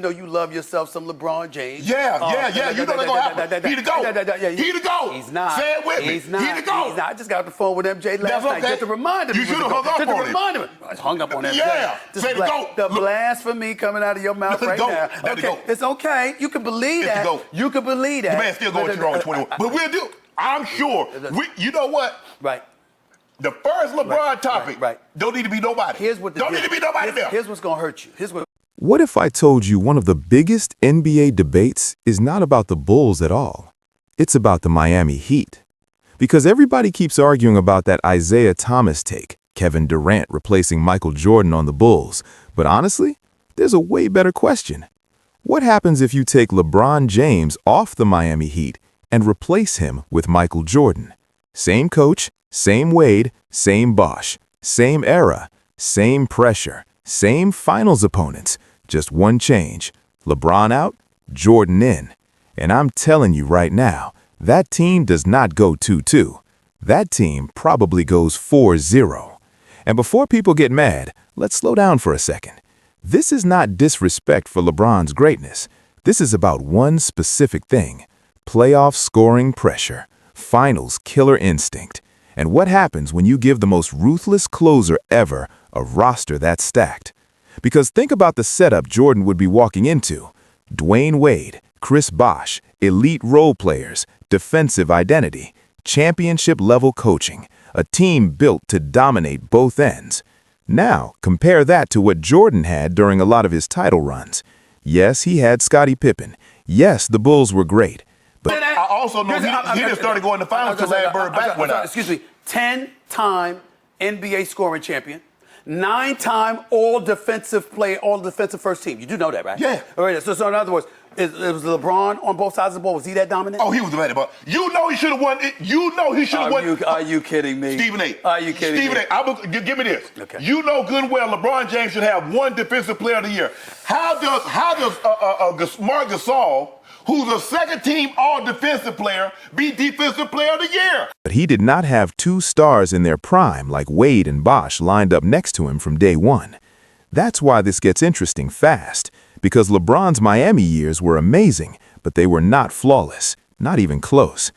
know you love yourself some LeBron James. Yeah. You know they're gonna happen. He the GOAT. He the GOAT. He's not. Say it with me. He's not. He the GOAT. He's not. I just got off the phone with MJ last night just to remind him. You should have hung up on him. Just to remind him. I hung up on MJ. Yeah. Say the GOAT. The blasphemy coming out of your mouth right now. Okay, it's okay. You can believe that. You can believe that. The man still going wrong in 21. But we'll do. I'm sure. You know what? Right. The first LeBron topic don't need to be nobody. Don't need to be nobody there. Here's what's gonna hurt you. What if I told you one of the biggest NBA debates is not about the Bulls at all? It's about the Miami Heat. Because everybody keeps arguing about that Isaiah Thomas take, Kevin Durant replacing Michael Jordan on the Bulls. But honestly, there's a way better question. What happens if you take LeBron James off the Miami Heat and replace him with Michael Jordan? Same coach, same Wade, same Bosh, same era, same pressure, same finals opponents. Just one change. LeBron out, Jordan in. And I'm telling you right now, that team does not go 2-2. That team probably goes 4-0. And before people get mad, let's slow down for a second. This is not disrespect for LeBron's greatness. This is about one specific thing: playoff scoring pressure, finals killer instinct. And what happens when you give the most ruthless closer ever a roster that's stacked? Because think about the setup Jordan would be walking into. Dwayne Wade, Chris Bosh, elite role players, defensive identity, championship-level coaching, a team built to dominate both ends. Now, compare that to what Jordan had during a lot of his title runs. Yes, he had Scottie Pippen. Yes, the Bulls were great. But I also know he didn't start going to the finals until Larry Bird back went out. Excuse me, 10-time NBA scoring champion. 9-time all-defensive first team. You do know that, right? Yeah. All right, so in other words, it was LeBron on both sides of the ball. Was he that dominant? Oh, he was the man. But you know he should have won. You know he should have won. Are you kidding me? Stephen A. Are you kidding me? Stephen A. Give me this. Okay. You know good and well LeBron James should have one Defensive Player of the Year. How does Marc Gasol, who's a second-team all-defensive player, be Defensive Player of the Year? But he did not have two stars in their prime like Wade and Bosh lined up next to him from day one. That's why this gets interesting fast, because LeBron's Miami years were amazing, but they were not flawless, not even close.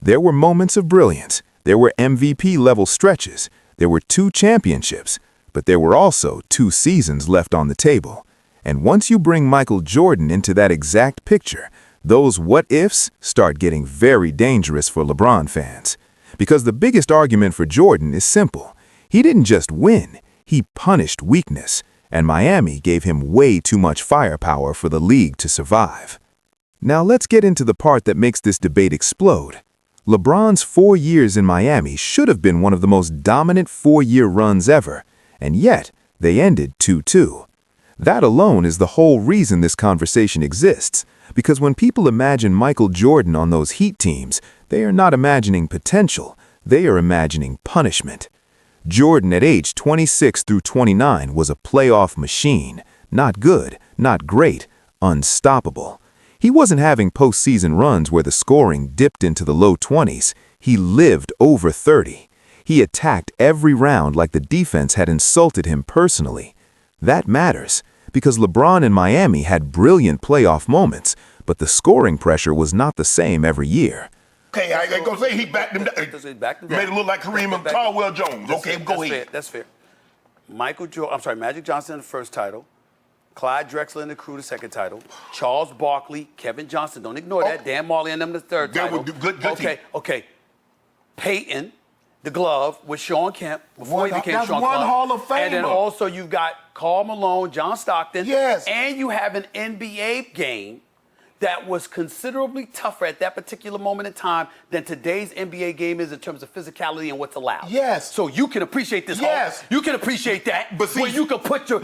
There were moments of brilliance, there were MVP-level stretches, there were 2 championships, but there were also 2 seasons left on the table. And once you bring Michael Jordan into that exact picture, those what-ifs start getting very dangerous for LeBron fans. Because the biggest argument for Jordan is simple. He didn't just win, he punished weakness, and Miami gave him way too much firepower for the league to survive. Now let's get into the part that makes this debate explode. LeBron's 4 years in Miami should have been one of the most dominant 4-year runs ever, and yet they ended 2-2. That alone is the whole reason this conversation exists, because when people imagine Michael Jordan on those Heat teams, they are not imagining potential, they are imagining punishment. Jordan at age 26 through 29 was a playoff machine, not good, not great, unstoppable. He wasn't having postseason runs where the scoring dipped into the low 20s, he lived over 30. He attacked every round like the defense had insulted him personally. That matters, because LeBron in Miami had brilliant playoff moments, but the scoring pressure was not the same every year. Okay, I ain't gonna say he backed him down. Made it look like Kareem and Caldwell Jones. Okay, go ahead. That's fair. Magic Johnson in the first title. Clyde Drexler and the crew the second title. Charles Barkley, Kevin Johnson, don't ignore that. Dan Marley and them the third title. Good team. Okay. Peyton, the glove with Sean Kemp before he became Sean Kemp. That's one Hall of Famer. And then also you've got Karl Malone, John Stockton. Yes. And you have an NBA game that was considerably tougher at that particular moment in time than today's NBA game is in terms of physicality and what's allowed. Yes. So you can appreciate this. Yes. You can appreciate that. But see, when you can put your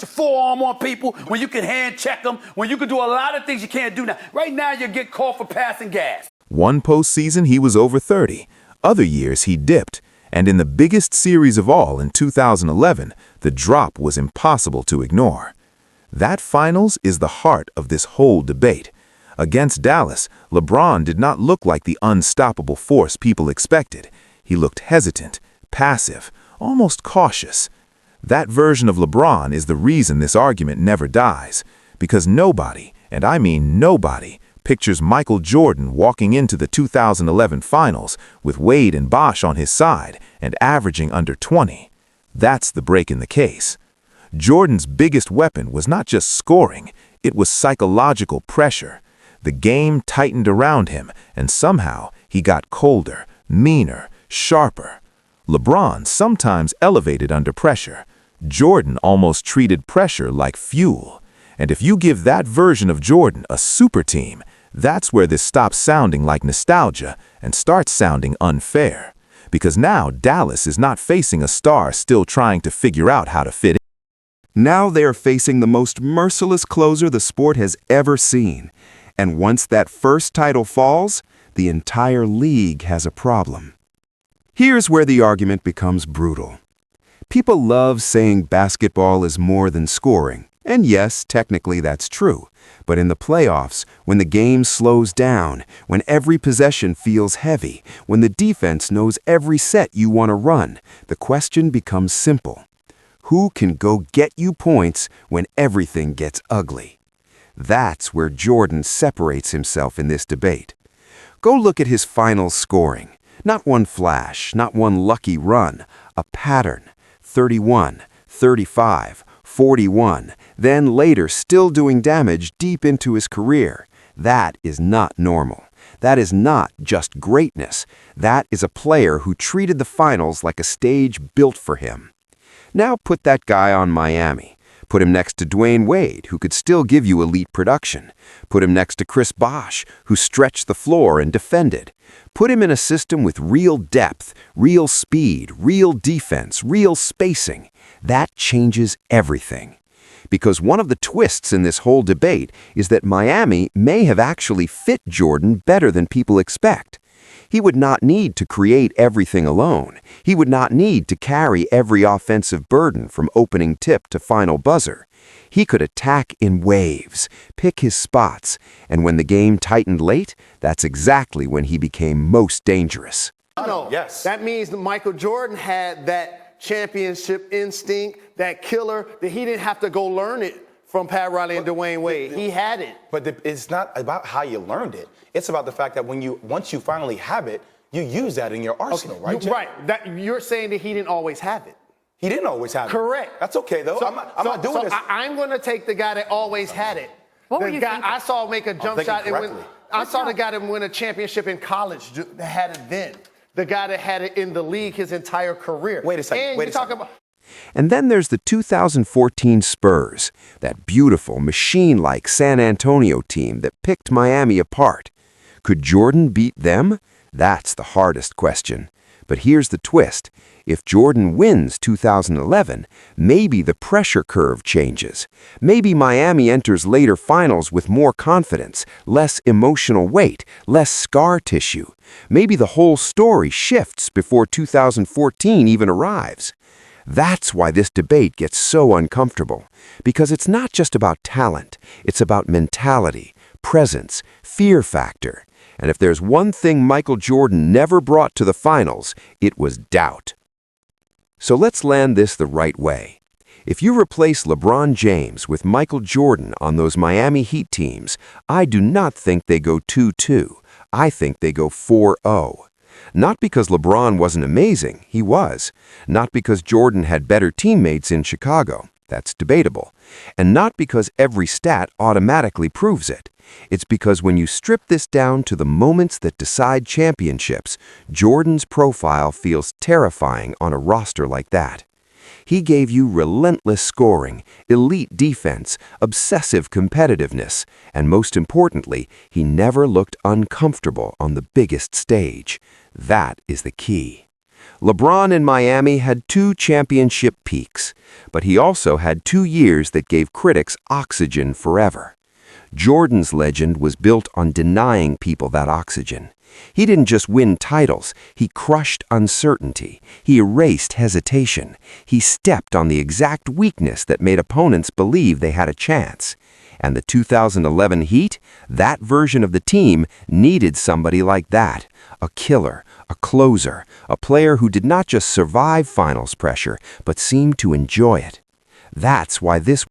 forearm on people, when you can hand check them, when you can do a lot of things you can't do now. Right now you get called for passing gas. One postseason he was over 30. Other years he dipped. And in the biggest series of all in 2011, the drop was impossible to ignore. That finals is the heart of this whole debate. Against Dallas, LeBron did not look like the unstoppable force people expected. He looked hesitant, passive, almost cautious. That version of LeBron is the reason this argument never dies. Because nobody, and I mean nobody, pictures Michael Jordan walking into the 2011 finals with Wade and Bosh on his side and averaging under 20. That's the break in the case. Jordan's biggest weapon was not just scoring, it was psychological pressure. The game tightened around him, and somehow he got colder, meaner, sharper. LeBron sometimes elevated under pressure. Jordan almost treated pressure like fuel. And if you give that version of Jordan a super team, that's where this stops sounding like nostalgia and starts sounding unfair. Because now Dallas is not facing a star still trying to figure out how to fit in. Now they are facing the most merciless closer the sport has ever seen. And once that first title falls, the entire league has a problem. Here's where the argument becomes brutal. People love saying basketball is more than scoring. And yes, technically that's true. But in the playoffs, when the game slows down, when every possession feels heavy, when the defense knows every set you want to run, the question becomes simple. Who can go get you points when everything gets ugly? That's where Jordan separates himself in this debate. Go look at his finals scoring. Not one flash, not one lucky run, a pattern. 31, 35, 41, then later still doing damage deep into his career. That is not normal. That is not just greatness. That is a player who treated the finals like a stage built for him. Now put that guy on Miami. Put him next to Dwayne Wade, who could still give you elite production. Put him next to Chris Bosh, who stretched the floor and defended. Put him in a system with real depth, real speed, real defense, real spacing. That changes everything. Because one of the twists in this whole debate is that Miami may have actually fit Jordan better than people expect. He would not need to create everything alone. He would not need to carry every offensive burden from opening tip to final buzzer. He could attack in waves, pick his spots, and when the game tightened late, that's exactly when he became most dangerous. No, yes. That means that Michael Jordan had that championship instinct, that killer, that he didn't have to go learn it from Pat Riley and Dwayne Wade. He had it. But it's not about how you learned it. It's about the fact that once you finally have it, you use that in your arsenal, right, Jay? Right. You're saying that he didn't always have it. He didn't always have it. Correct. That's okay, though. I'm not doing this. I'm going to take the guy that always had it. What the were you guy thinking? I saw make a jump shot. I saw the guy that win a championship in college that had it then. The guy that had it in the league his entire career. Wait a second. And then there's the 2014 Spurs, that beautiful, machine-like San Antonio team that picked Miami apart. Could Jordan beat them? That's the hardest question. But here's the twist. If Jordan wins 2011, maybe the pressure curve changes. Maybe Miami enters later finals with more confidence, less emotional weight, less scar tissue. Maybe the whole story shifts before 2014 even arrives. That's why this debate gets so uncomfortable, because it's not just about talent, it's about mentality, presence, fear factor. And if there's one thing Michael Jordan never brought to the finals, it was doubt. So let's land this the right way. If you replace LeBron James with Michael Jordan on those Miami Heat teams, I do not think they go 2-2. I think they go 4-0. Not because LeBron wasn't amazing, he was. Not because Jordan had better teammates in Chicago, that's debatable. And not because every stat automatically proves it. It's because when you strip this down to the moments that decide championships, Jordan's profile feels terrifying on a roster like that. He gave you relentless scoring, elite defense, obsessive competitiveness, and most importantly, he never looked uncomfortable on the biggest stage. That is the key. LeBron in Miami had 2 championship peaks, but he also had 2 years that gave critics oxygen forever. Jordan's legend was built on denying people that oxygen. He didn't just win titles, he crushed uncertainty. He erased hesitation. He stepped on the exact weakness that made opponents believe they had a chance. And the 2011 Heat, that version of the team, needed somebody like that. A killer, a closer, a player who did not just survive finals pressure, but seemed to enjoy it. That's why this